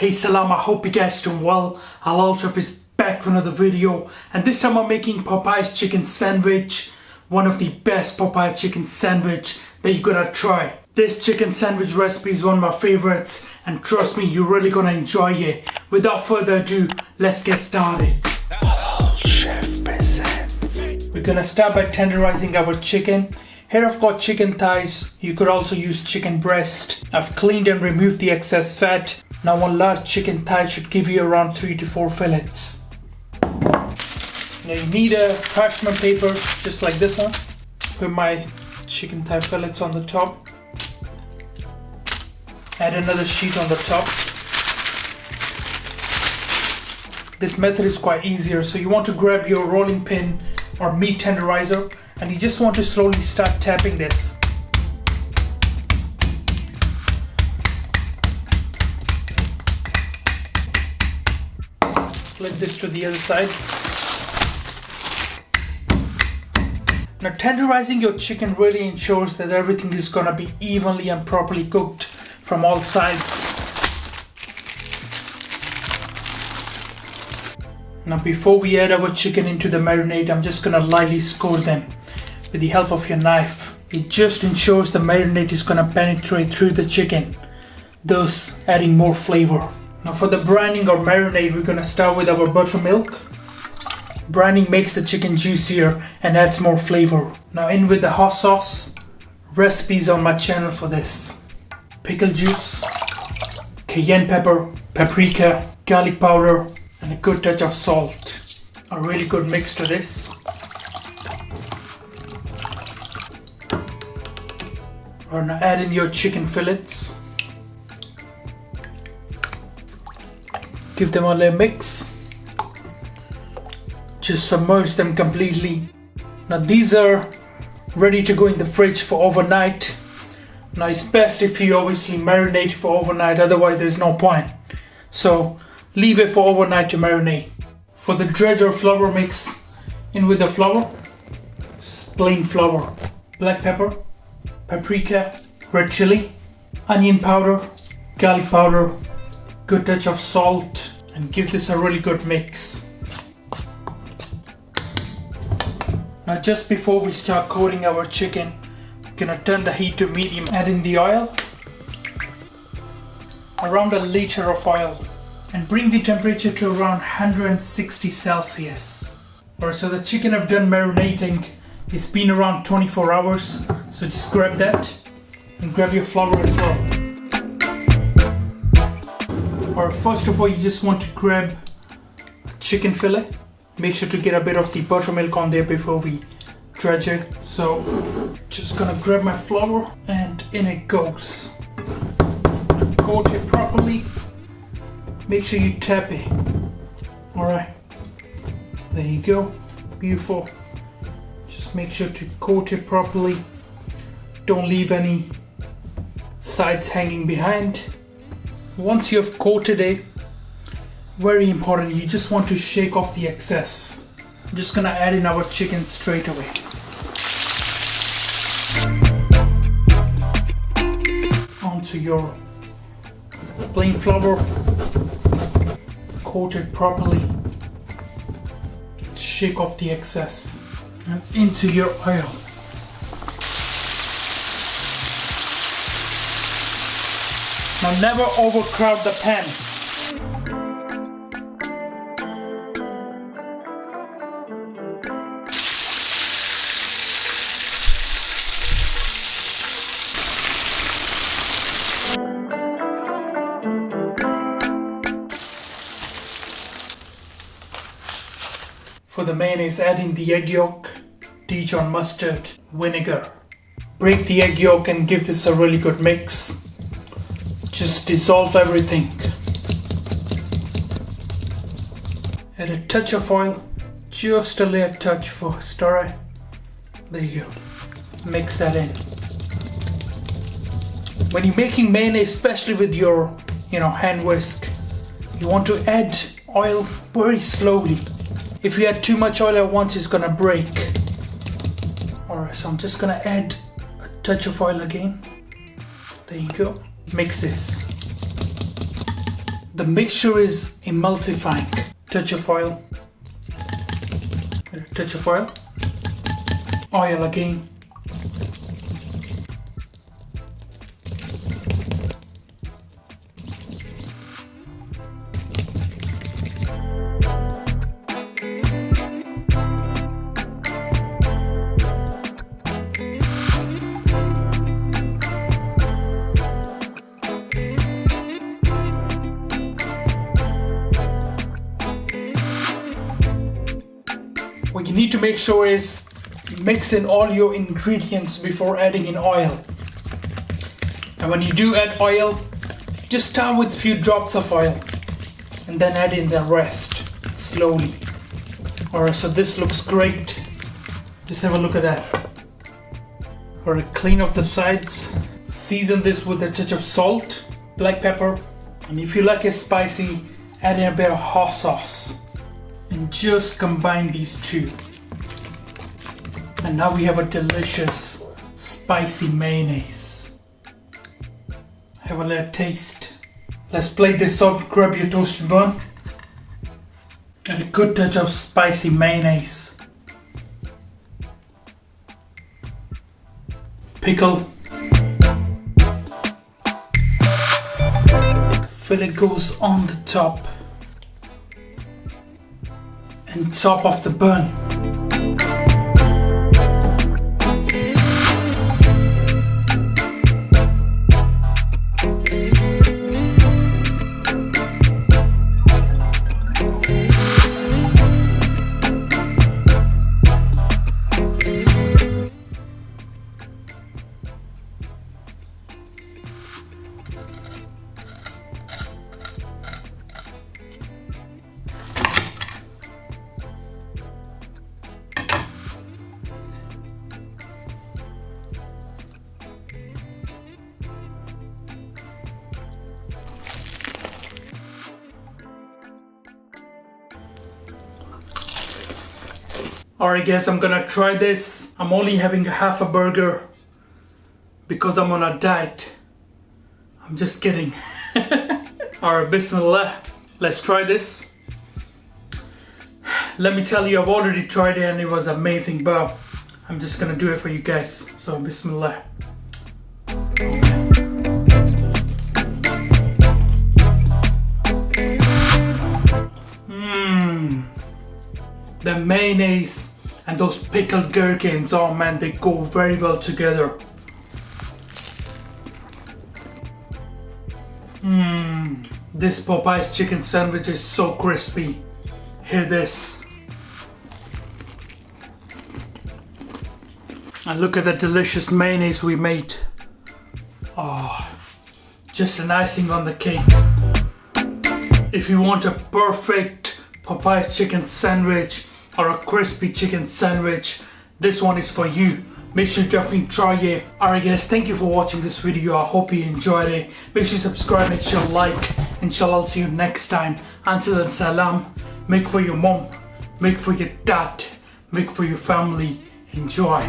Hey Salam, I hope you guys doing well. Halal Chef is back with another video, and this time I'm making Popeyes Chicken Sandwich. One of the best Popeyes Chicken Sandwich that you're gonna try. This chicken sandwich recipe is one of my favorites, and trust me, you're really gonna enjoy it. Without further ado, let's get started. Halal Chef presents. We're gonna start by tenderizing our chicken. Here I've got chicken thighs. You could also use chicken breast. I've cleaned and removed the excess fat. Now one large chicken thigh should give you around 3 to 4 fillets. Now you need a parchment paper just like this one. Put my chicken thigh fillets on the top. Add another sheet on the top. This method is quite easier, so you want to grab your rolling pin or meat tenderizer and you just want to slowly start tapping this. Flip this to the other side. Now tenderizing your chicken really ensures that everything is gonna be evenly and properly cooked from all sides. Now before we add our chicken into the marinade, I'm just gonna lightly score them with the help of your knife. It just ensures the marinade is gonna penetrate through the chicken, thus adding more flavor. Now for the brining or marinade, we're gonna start with our buttermilk. Brining makes the chicken juicier and adds more flavor. Now in with the hot sauce. Recipes on my channel for this. Pickle juice, cayenne pepper, paprika, garlic powder, and a good touch of salt. A really good mix to this. Or now add in your chicken fillets. Give them a little mix. Just submerge them completely. Now these are ready to go in the fridge for overnight. Now it's best if you obviously marinate for overnight, otherwise there's no point. So leave it for overnight to marinate. For the dredge or flour mix, in with the flour, plain flour, black pepper, paprika, red chilli, onion powder, garlic powder, good touch of salt, and give this a really good mix. Now just before we start coating our chicken, we're gonna turn the heat to medium. Add in the oil, around 1 liter of oil, and bring the temperature to around 160 Celsius. Alright, so the chicken I've done marinating, it's been around 24 hours, so just grab that and grab your flour as well. Or first of all, you just want to grab a chicken fillet. Make sure to get a bit of the buttermilk on there before we dredge it. So just gonna grab my flour and in it goes. Coat it properly. Make sure you tap it. Alright, there you go, beautiful. Just make sure to coat it properly. Don't leave any sides hanging behind. Once you have coated it, very important, you just want to shake off the excess. I'm just gonna add in our chicken straight away. Onto your plain flour, coat it properly, shake off the excess, and into your oil. Now never overcrowd the pan. For the mayonnaise, add in the egg yolk, Dijon mustard, vinegar. Break the egg yolk and give this a really good mix. Just dissolve everything. Add a touch of oil, just a little touch first, alright? There you go. Mix that in. When you're making mayonnaise, especially with your hand whisk, you want to add oil very slowly. If you add too much oil at once, it's gonna break. Alright, so I'm just gonna add a touch of oil again. There you go. Mix this. The mixture is emulsifying. Touch of oil. Touch of oil. Oil again. What you need to make sure is mix in all your ingredients before adding in oil. And when you do add oil, just start with a few drops of oil and then add in the rest slowly. Alright, so this looks great. Just have a look at that. Alright, clean off the sides. Season this with a touch of salt, black pepper, and if you like it spicy, add in a bit of hot sauce. And just combine these two. And now we have a delicious spicy mayonnaise. Have a little taste. Let's plate this up, grab your toasted bun. And a good touch of spicy mayonnaise. Pickle. Fillet goes on the top. And top of the bun. Alright guys, I'm gonna try this. I'm only having half a burger because I'm on a diet. I'm just kidding. Alright, bismillah. Let's try this. Let me tell you, I've already tried it and it was amazing, but I'm just gonna do it for you guys. So bismillah. The mayonnaise and those pickled gherkins, oh man, they go very well together. This Popeyes chicken sandwich is so crispy. Hear this. And look at the delicious mayonnaise we made. Oh, just an icing on the cake. If you want a perfect Popeyes chicken sandwich or a crispy chicken sandwich, this one is for you. Make sure you definitely try it. Alright guys, thank you for watching this video. I hope you enjoyed it. Make sure you subscribe, make sure you like. Inshallah, I'll see you next time. Until then, salam. Make for your mom, make for your dad, make for your family. Enjoy.